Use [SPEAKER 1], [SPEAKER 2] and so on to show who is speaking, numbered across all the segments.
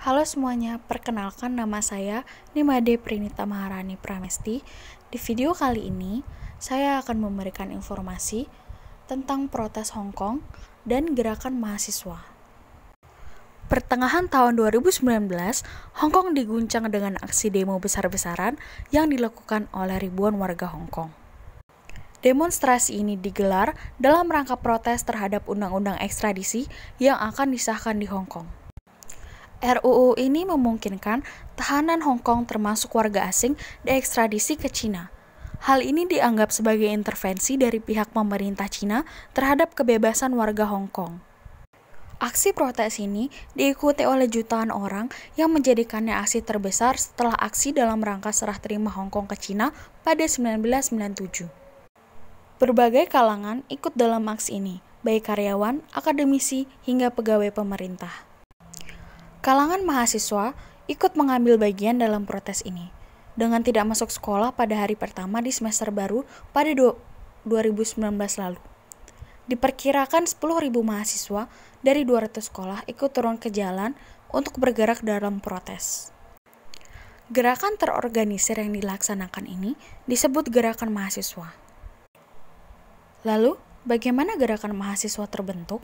[SPEAKER 1] Halo semuanya, perkenalkan nama saya Nimade Prinita Maharani Pramesti. Di video kali ini, saya akan memberikan informasi tentang protes Hong Kong dan gerakan mahasiswa. Pertengahan tahun 2019, Hong Kong diguncang dengan aksi demo besar-besaran yang dilakukan oleh ribuan warga Hong Kong. Demonstrasi ini digelar dalam rangka protes terhadap undang-undang ekstradisi yang akan disahkan di Hong Kong. RUU ini memungkinkan tahanan Hong Kong termasuk warga asing diekstradisi ke Cina. Hal ini dianggap sebagai intervensi dari pihak pemerintah Cina terhadap kebebasan warga Hong Kong. Aksi protes ini diikuti oleh jutaan orang yang menjadikannya aksi terbesar setelah aksi dalam rangka serah terima Hong Kong ke Cina pada 1997. Berbagai kalangan ikut dalam aksi ini, baik karyawan, akademisi, hingga pegawai pemerintah. Kalangan mahasiswa ikut mengambil bagian dalam protes ini, dengan tidak masuk sekolah pada hari pertama di semester baru pada 2019 lalu. Diperkirakan 10.000 mahasiswa dari 200 sekolah ikut turun ke jalan untuk bergerak dalam protes. Gerakan terorganisir yang dilaksanakan ini disebut gerakan mahasiswa. Lalu, bagaimana gerakan mahasiswa terbentuk?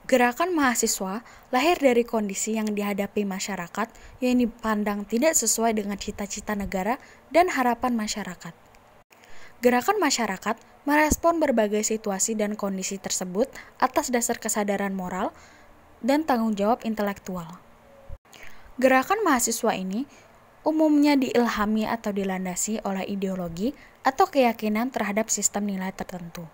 [SPEAKER 1] Gerakan mahasiswa lahir dari kondisi yang dihadapi masyarakat yang dipandang tidak sesuai dengan cita-cita negara dan harapan masyarakat. Gerakan masyarakat merespon berbagai situasi dan kondisi tersebut atas dasar kesadaran moral dan tanggung jawab intelektual. Gerakan mahasiswa ini umumnya diilhami atau dilandasi oleh ideologi atau keyakinan terhadap sistem nilai tertentu.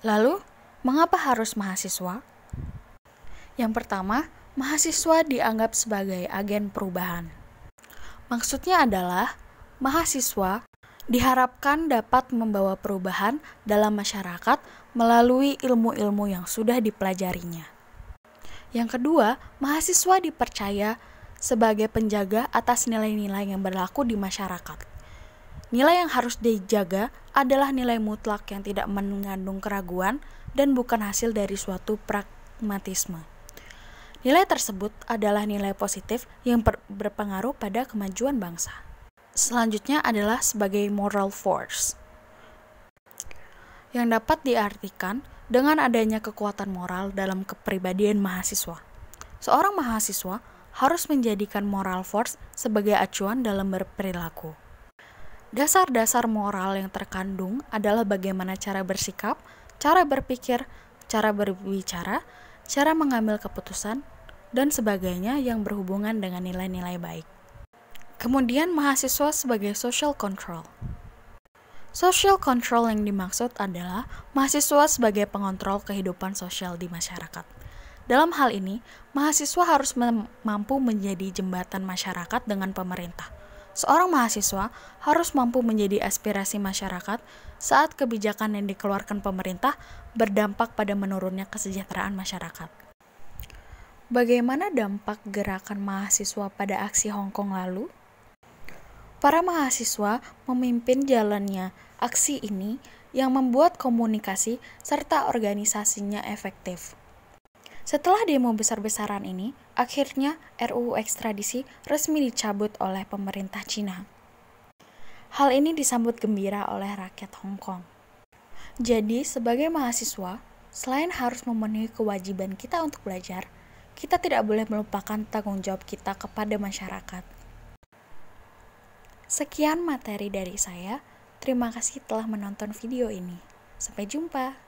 [SPEAKER 1] Lalu, mengapa harus mahasiswa? Yang pertama, mahasiswa dianggap sebagai agen perubahan. Maksudnya adalah, mahasiswa diharapkan dapat membawa perubahan dalam masyarakat melalui ilmu-ilmu yang sudah dipelajarinya. Yang kedua, mahasiswa dipercaya sebagai penjaga atas nilai-nilai yang berlaku di masyarakat. Nilai yang harus dijaga adalah nilai mutlak yang tidak mengandung keraguan dan bukan hasil dari suatu pragmatisme. Nilai tersebut adalah nilai positif yang berpengaruh pada kemajuan bangsa. Selanjutnya adalah sebagai moral force, yang dapat diartikan dengan adanya kekuatan moral dalam kepribadian mahasiswa. Seorang mahasiswa harus menjadikan moral force sebagai acuan dalam berperilaku. Dasar-dasar moral yang terkandung adalah bagaimana cara bersikap, cara berpikir, cara berbicara, cara mengambil keputusan, dan sebagainya yang berhubungan dengan nilai-nilai baik. Kemudian mahasiswa sebagai social control. Social control yang dimaksud adalah mahasiswa sebagai pengontrol kehidupan sosial di masyarakat. Dalam hal ini, mahasiswa harus mampu menjadi jembatan masyarakat dengan pemerintah. Seorang mahasiswa harus mampu menjadi aspirasi masyarakat saat kebijakan yang dikeluarkan pemerintah berdampak pada menurunnya kesejahteraan masyarakat. Bagaimana dampak gerakan mahasiswa pada aksi Hong Kong lalu? Para mahasiswa memimpin jalannya aksi ini yang membuat komunikasi serta organisasinya efektif. Setelah demo besar-besaran ini, akhirnya RUU ekstradisi resmi dicabut oleh pemerintah Cina. Hal ini disambut gembira oleh rakyat Hong Kong. Jadi, sebagai mahasiswa, selain harus memenuhi kewajiban kita untuk belajar, kita tidak boleh melupakan tanggung jawab kita kepada masyarakat. Sekian materi dari saya. Terima kasih telah menonton video ini. Sampai jumpa.